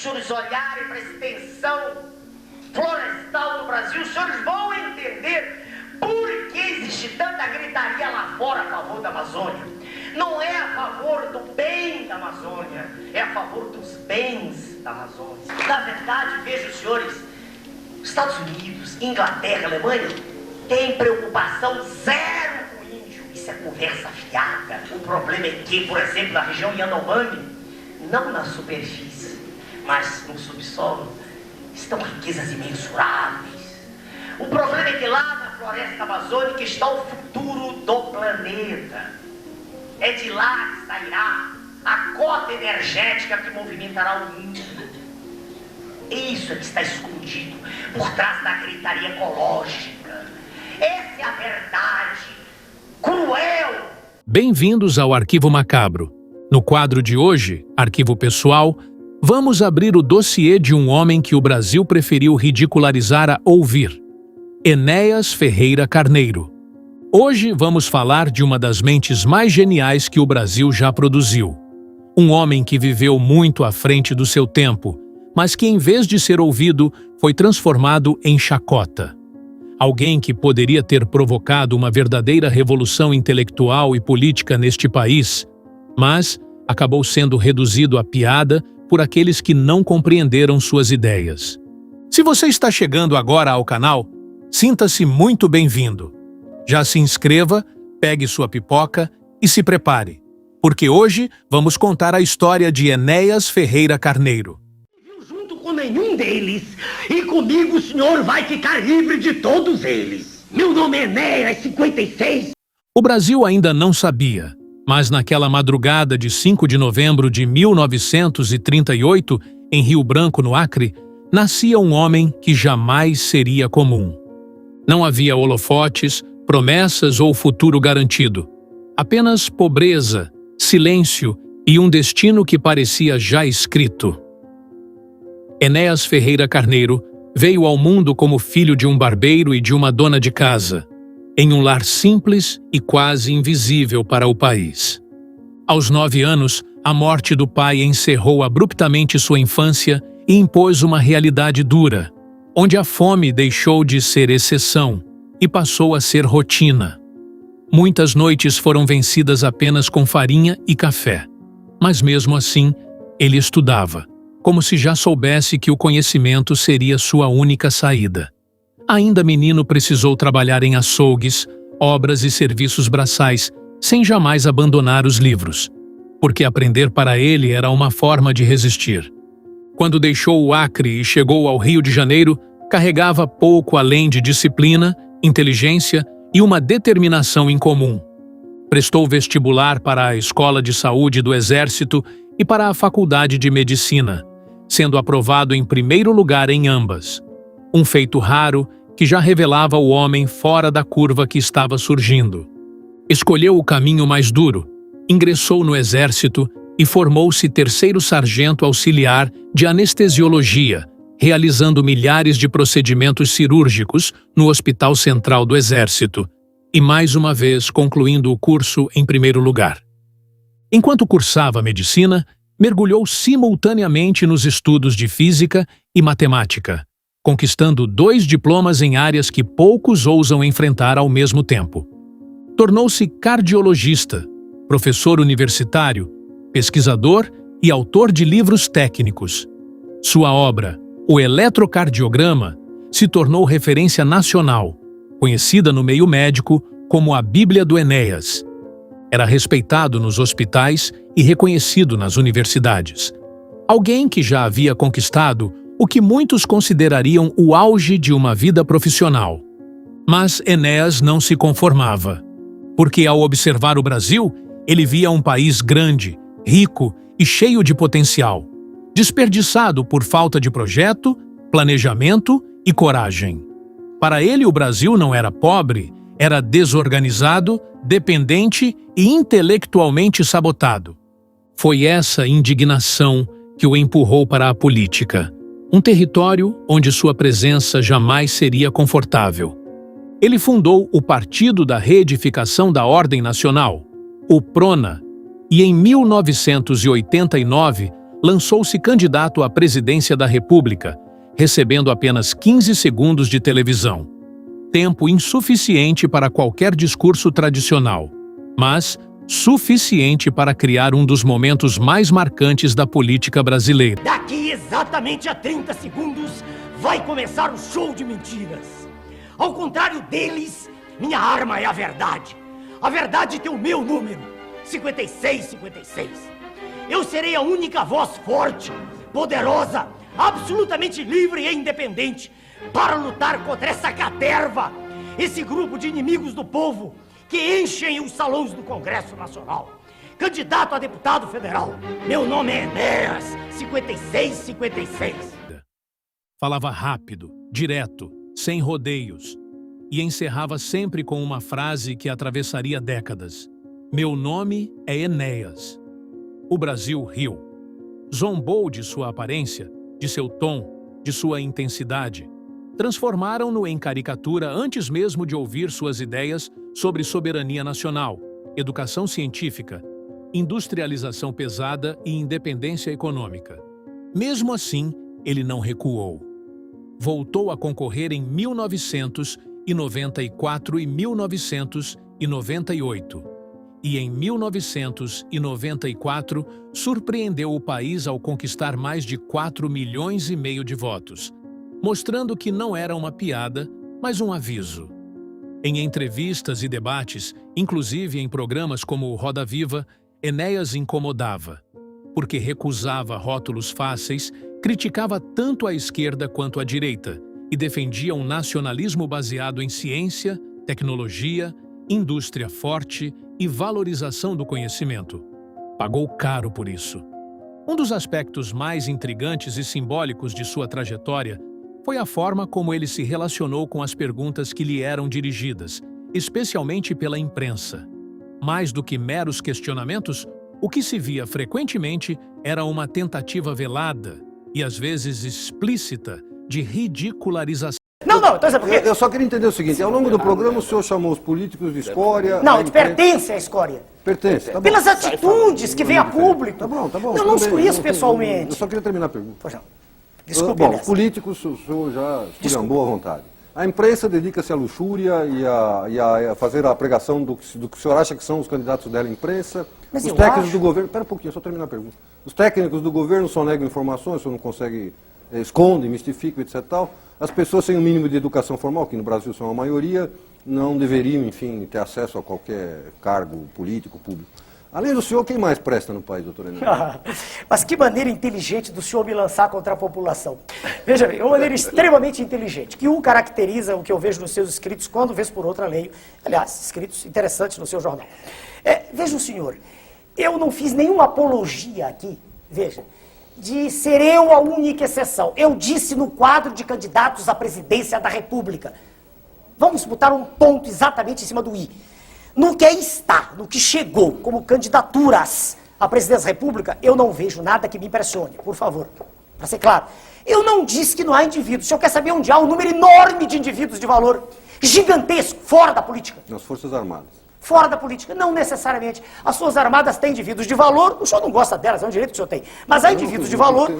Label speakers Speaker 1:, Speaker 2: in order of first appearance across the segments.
Speaker 1: os senhores olharem para a extensão florestal do Brasil, os senhores vão entender por que existe tanta gritaria lá fora a favor da Amazônia. Não é a favor do bem da Amazônia, é a favor dos bens da Amazônia. Na verdade, vejam, senhores, Estados Unidos, Inglaterra, Alemanha têm preocupação zero com o índio. Isso é conversa fiada. O problema é que, por exemplo, na região Yanomami, não na superfície, mas no subsolo, estão riquezas imensuráveis. O problema é que lá na floresta amazônica está o futuro do planeta. É de lá que sairá a cota energética que movimentará o mundo. Isso é que está escondido por trás da gritaria ecológica. Essa é a verdade cruel.
Speaker 2: Bem-vindos ao Arquivo Macabro. No quadro de hoje, Arquivo Pessoal, vamos abrir o dossiê de um homem que o Brasil preferiu ridicularizar a ouvir: Enéas Ferreira Carneiro. Hoje vamos falar de uma das mentes mais geniais que o Brasil já produziu. Um homem que viveu muito à frente do seu tempo, mas que, em vez de ser ouvido, foi transformado em chacota. Alguém que poderia ter provocado uma verdadeira revolução intelectual e política neste país, mas acabou sendo reduzido a piada por aqueles que não compreenderam suas ideias. Se você está chegando agora ao canal, sinta-se muito bem-vindo. Já se inscreva, pegue sua pipoca e se prepare, porque hoje vamos contar a história de Enéas Ferreira Carneiro.
Speaker 1: Junto com nenhum deles, e comigo o senhor vai ficar livre de todos eles. Meu nome é Enéas 56.
Speaker 2: O Brasil ainda não sabia, mas naquela madrugada de 5 de novembro de 1938, em Rio Branco, no Acre, nascia um homem que jamais seria comum. Não havia holofotes, promessas ou futuro garantido. Apenas pobreza, silêncio e um destino que parecia já escrito. Enéas Ferreira Carneiro veio ao mundo como filho de um barbeiro e de uma dona de casa, em um lar simples e quase invisível para o país. Aos 9 anos, a morte do pai encerrou abruptamente sua infância e impôs uma realidade dura, onde a fome deixou de ser exceção e passou a ser rotina. Muitas noites foram vencidas apenas com farinha e café, mas mesmo assim, ele estudava, como se já soubesse que o conhecimento seria sua única saída. Ainda menino, precisou trabalhar em açougues, obras e serviços braçais, sem jamais abandonar os livros, porque aprender para ele era uma forma de resistir. Quando deixou o Acre e chegou ao Rio de Janeiro, carregava pouco além de disciplina, inteligência e uma determinação incomum. Prestou vestibular para a Escola de Saúde do Exército e para a Faculdade de Medicina, sendo aprovado em primeiro lugar em ambas. Um feito raro que já revelava o homem fora da curva que estava surgindo. Escolheu o caminho mais duro, ingressou no Exército e formou-se terceiro sargento auxiliar de anestesiologia, realizando milhares de procedimentos cirúrgicos no Hospital Central do Exército, e mais uma vez concluindo o curso em primeiro lugar. Enquanto cursava medicina, mergulhou simultaneamente nos estudos de física e matemática, conquistando 2 diplomas em áreas que poucos ousam enfrentar ao mesmo tempo. Tornou-se cardiologista, professor universitário, pesquisador e autor de livros técnicos. Sua obra, O Eletrocardiograma, se tornou referência nacional, conhecida no meio médico como a Bíblia do Enéas. Era respeitado nos hospitais e reconhecido nas universidades. Alguém que já havia conquistado o que muitos considerariam o auge de uma vida profissional. Mas Enéas não se conformava, porque ao observar o Brasil, ele via um país grande, rico e cheio de potencial, desperdiçado por falta de projeto, planejamento e coragem. Para ele, o Brasil não era pobre, era desorganizado, dependente e intelectualmente sabotado. Foi essa indignação que o empurrou para a política, um território onde sua presença jamais seria confortável. Ele fundou o Partido da Reedificação da Ordem Nacional, o PRONA, e em 1989 lançou-se candidato à presidência da República, recebendo apenas 15 segundos de televisão. Tempo insuficiente para qualquer discurso tradicional, mas suficiente para criar um dos momentos mais marcantes da política brasileira.
Speaker 3: Daqui exatamente a 30 segundos vai começar o show de mentiras. Ao contrário deles, minha arma é a verdade. A verdade tem o meu número, 5656. Eu serei a única voz forte, poderosa, absolutamente livre e independente para lutar contra essa caterva, esse grupo de inimigos do povo que enchem os salões do Congresso Nacional. Candidato a deputado federal, meu nome é Enéas, 5656.
Speaker 2: Falava rápido, direto, sem rodeios, e encerrava sempre com uma frase que atravessaria décadas. Meu nome é Enéas. O Brasil riu. Zombou de sua aparência, de seu tom, de sua intensidade. Transformaram-no em caricatura antes mesmo de ouvir suas ideias sobre soberania nacional, educação científica, industrialização pesada e independência econômica. Mesmo assim, ele não recuou. Voltou a concorrer em 1994 e 1998. E em 1994, surpreendeu o país ao conquistar mais de 4,5 milhões de votos, mostrando que não era uma piada, mas um aviso. Em entrevistas e debates, inclusive em programas como o Roda Viva, Enéas incomodava, porque recusava rótulos fáceis, criticava tanto a esquerda quanto a direita e defendia um nacionalismo baseado em ciência, tecnologia, indústria forte e valorização do conhecimento. Pagou caro por isso. Um dos aspectos mais intrigantes e simbólicos de sua trajetória foi a forma como ele se relacionou com as perguntas que lhe eram dirigidas, especialmente pela imprensa. Mais do que meros questionamentos, o que se via frequentemente era uma tentativa velada e às vezes explícita de ridicularização.
Speaker 3: Não, então sabe por quê?
Speaker 4: Eu só queria entender o seguinte, ao longo do programa o senhor chamou os políticos de escória...
Speaker 3: Não, ele pertence à escória.
Speaker 4: Pertence, tá bom.
Speaker 3: Pelas atitudes que vem a público.
Speaker 4: Tá bom.
Speaker 3: Eu não os conheço pessoalmente.
Speaker 4: Eu só queria terminar a pergunta.
Speaker 3: Pois não. Desculpe,
Speaker 4: Bom,
Speaker 3: Enéas.
Speaker 4: políticos, o senhor já esculhambou à vontade. A imprensa dedica-se à luxúria e a fazer a pregação do que o senhor acha que são os candidatos dela à imprensa.
Speaker 3: Mas
Speaker 4: os
Speaker 3: eu
Speaker 4: técnicos
Speaker 3: acho...
Speaker 4: do governo... Espera um pouquinho, só terminar a pergunta. Os técnicos do governo só negam informações, o senhor não consegue... esconde, mistifica, etc. Tal. As pessoas sem o mínimo de educação formal, que no Brasil são a maioria, não deveriam, enfim, ter acesso a qualquer cargo político, público. Além do senhor, quem mais presta no país, doutor Enéas?
Speaker 3: Mas que maneira inteligente do senhor me lançar contra a população. Veja bem, uma maneira extremamente inteligente, que o caracteriza o que eu vejo nos seus escritos, quando vez por outra leio, aliás, escritos interessantes no seu jornal. Veja o senhor, eu não fiz nenhuma apologia aqui, veja, de ser eu a única exceção. Eu disse no quadro de candidatos à presidência da República. Vamos botar um ponto exatamente em cima do i. No que está, no que chegou como candidaturas à presidência da República, eu não vejo nada que me impressione, por favor, para ser claro. Eu não disse que não há indivíduos. O senhor quer saber onde há um número enorme de indivíduos de valor, gigantesco, fora da política?
Speaker 4: Nas Forças Armadas.
Speaker 3: Fora da política, não necessariamente. As Forças Armadas têm indivíduos de valor, o senhor não gosta delas, é um direito que o senhor tem. Mas há indivíduos de valor...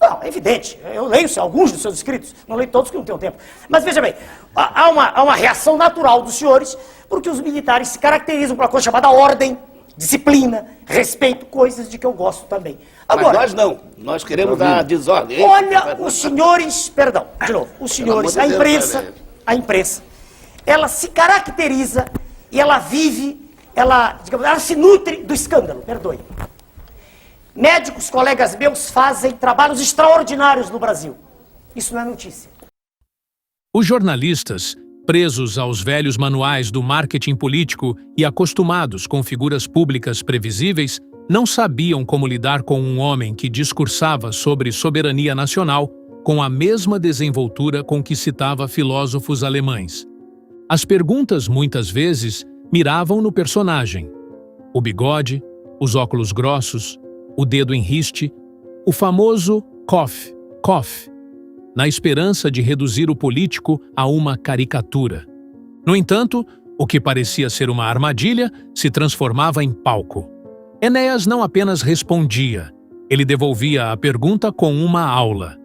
Speaker 3: Não, é evidente, eu leio alguns dos seus escritos, não leio todos que não tenho tempo. Mas veja bem, há uma reação natural dos senhores, porque os militares se caracterizam por uma coisa chamada ordem, disciplina, respeito, coisas de que eu gosto também. Agora,
Speaker 5: mas nós não, nós queremos a desordem.
Speaker 3: Olha, os senhores, perdão, de novo, os senhores, a imprensa, ela se caracteriza e ela vive, digamos, ela se nutre do escândalo, perdoe. Médicos, colegas meus, fazem trabalhos extraordinários no Brasil. Isso não é notícia.
Speaker 2: Os jornalistas, presos aos velhos manuais do marketing político e acostumados com figuras públicas previsíveis, não sabiam como lidar com um homem que discursava sobre soberania nacional com a mesma desenvoltura com que citava filósofos alemães. As perguntas, muitas vezes, miravam no personagem. O bigode, os óculos grossos, o dedo em riste, o famoso cough, na esperança de reduzir o político a uma caricatura. No entanto, o que parecia ser uma armadilha se transformava em palco. Enéas não apenas respondia, Ele devolvia a pergunta com uma aula.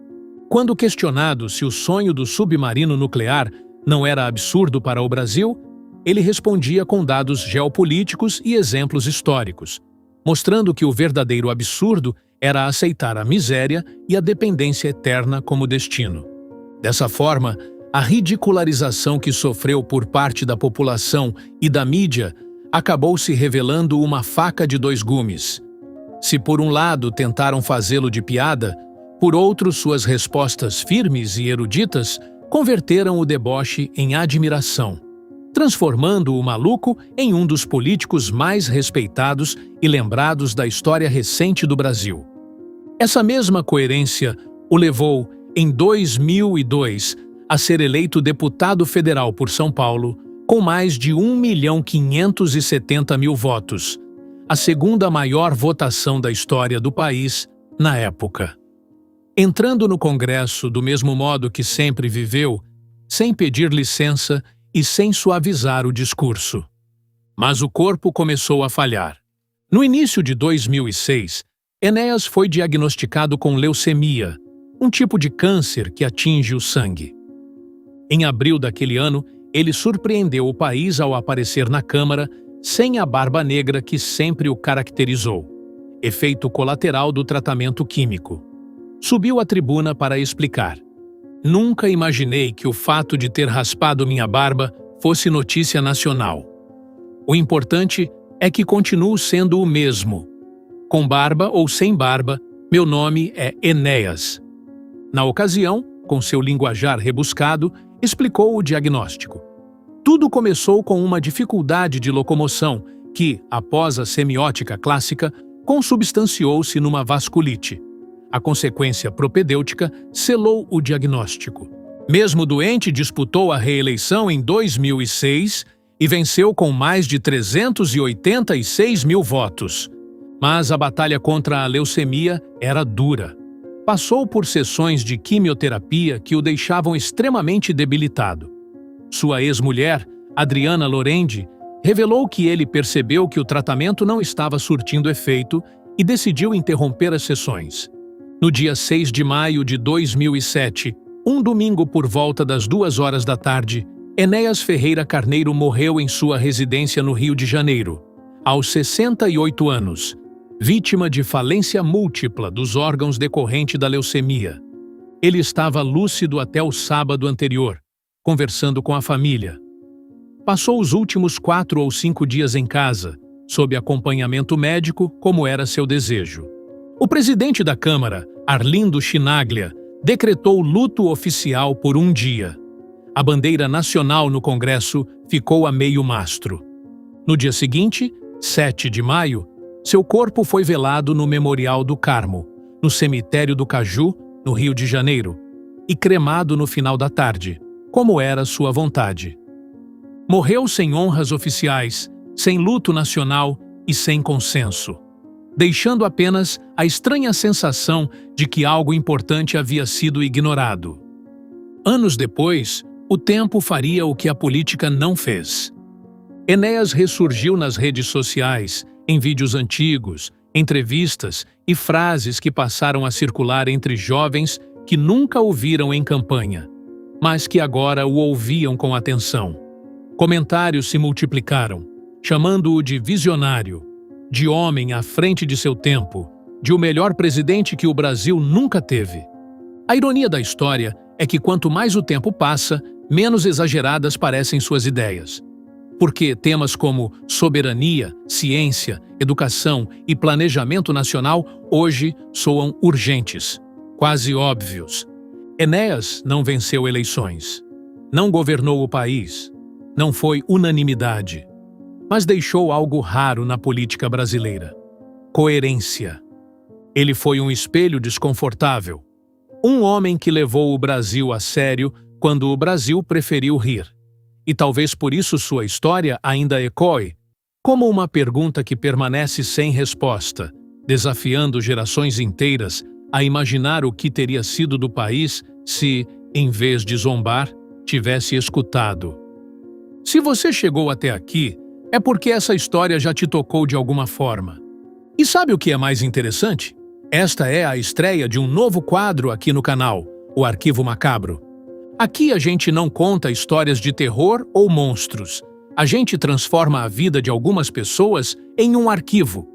Speaker 2: Quando questionado se o sonho do submarino nuclear não era absurdo para o Brasil, ele respondia com dados geopolíticos e exemplos históricos, mostrando que o verdadeiro absurdo era aceitar a miséria e a dependência eterna como destino. Dessa forma, a ridicularização que sofreu por parte da população e da mídia acabou se revelando uma faca de dois gumes. Se por um lado tentaram fazê-lo de piada, por outro suas respostas firmes e eruditas converteram o deboche em admiração, transformando o maluco em um dos políticos mais respeitados e lembrados da história recente do Brasil. Essa mesma coerência o levou, em 2002, a ser eleito deputado federal por São Paulo com mais de 1.570.000 votos, a segunda maior votação da história do país na época. Entrando no Congresso do mesmo modo que sempre viveu, sem pedir licença e sem suavizar o discurso. Mas o corpo começou a falhar. No início de 2006, Enéas foi diagnosticado com leucemia, um tipo de câncer que atinge o sangue. Em abril daquele ano, ele surpreendeu o país ao aparecer na Câmara sem a barba negra que sempre o caracterizou, efeito colateral do tratamento químico. Subiu à tribuna para explicar. Nunca imaginei que o fato de ter raspado minha barba fosse notícia nacional. O importante é que continuo sendo o mesmo. Com barba ou sem barba, meu nome é Enéas. Na ocasião, com seu linguajar rebuscado, explicou o diagnóstico. Tudo começou com uma dificuldade de locomoção que, após a semiótica clássica, consubstanciou-se numa vasculite. A consequência propedêutica selou o diagnóstico. Mesmo doente, disputou a reeleição em 2006 e venceu com mais de 386.000 votos. Mas a batalha contra a leucemia era dura. Passou por sessões de quimioterapia que o deixavam extremamente debilitado. Sua ex-mulher, Adriana Lorendi, revelou que ele percebeu que o tratamento não estava surtindo efeito e decidiu interromper as sessões. No dia 6 de maio de 2007, um domingo por volta das 2 da tarde, Enéas Ferreira Carneiro morreu em sua residência no Rio de Janeiro, aos 68 anos, vítima de falência múltipla dos órgãos decorrente da leucemia. Ele estava lúcido até o sábado anterior, conversando com a família. Passou os últimos 4 ou 5 dias em casa, sob acompanhamento médico, como era seu desejo. O presidente da Câmara, Arlindo Chinaglia, decretou luto oficial por um dia. A bandeira nacional no Congresso ficou a meio mastro. No dia seguinte, 7 de maio, seu corpo foi velado no Memorial do Carmo, no cemitério do Caju, no Rio de Janeiro, e cremado no final da tarde, como era sua vontade. Morreu sem honras oficiais, sem luto nacional e sem consenso, deixando apenas a estranha sensação de que algo importante havia sido ignorado. Anos depois, o tempo faria o que a política não fez. Enéas ressurgiu nas redes sociais, em vídeos antigos, entrevistas e frases que passaram a circular entre jovens que nunca o viram em campanha, mas que agora o ouviam com atenção. Comentários se multiplicaram, chamando-o de visionário, de homem à frente de seu tempo, de o melhor presidente que o Brasil nunca teve. A ironia da história é que quanto mais o tempo passa, menos exageradas parecem suas ideias. Porque temas como soberania, ciência, educação e planejamento nacional hoje soam urgentes, quase óbvios. Enéas não venceu eleições, não governou o país, não foi unanimidade, mas deixou algo raro na política brasileira: coerência. Ele foi um espelho desconfortável, um homem que levou o Brasil a sério quando o Brasil preferiu rir. E talvez por isso sua história ainda ecoe como uma pergunta que permanece sem resposta, desafiando gerações inteiras a imaginar o que teria sido do país se, em vez de zombar, tivesse escutado. Se você chegou até aqui, é porque essa história já te tocou de alguma forma. E sabe o que é mais interessante? Esta é a estreia de um novo quadro aqui no canal, o Arquivo Macabro. Aqui a gente não conta histórias de terror ou monstros. A gente transforma a vida de algumas pessoas em um arquivo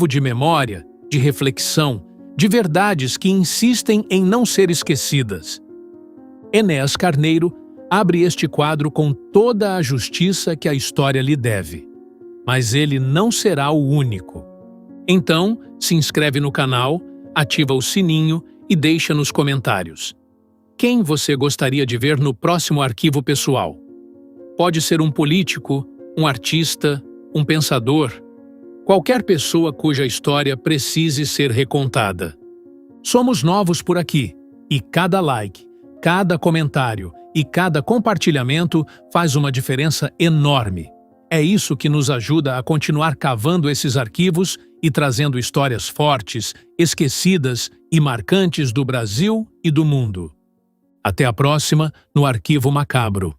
Speaker 2: de memória, de reflexão, de verdades que insistem em não ser esquecidas. Enéas Carneiro abre este quadro com toda a justiça que a história lhe deve. Mas ele não será o único. Então, se inscreve no canal, ativa o sininho e deixa nos comentários. Quem você gostaria de ver no próximo arquivo pessoal? Pode ser um político, um artista, um pensador, qualquer pessoa cuja história precise ser recontada. Somos novos por aqui, e cada like, cada comentário e cada compartilhamento faz uma diferença enorme. É isso que nos ajuda a continuar cavando esses arquivos e trazendo histórias fortes, esquecidas e marcantes do Brasil e do mundo. Até a próxima no Arquivo Macabro.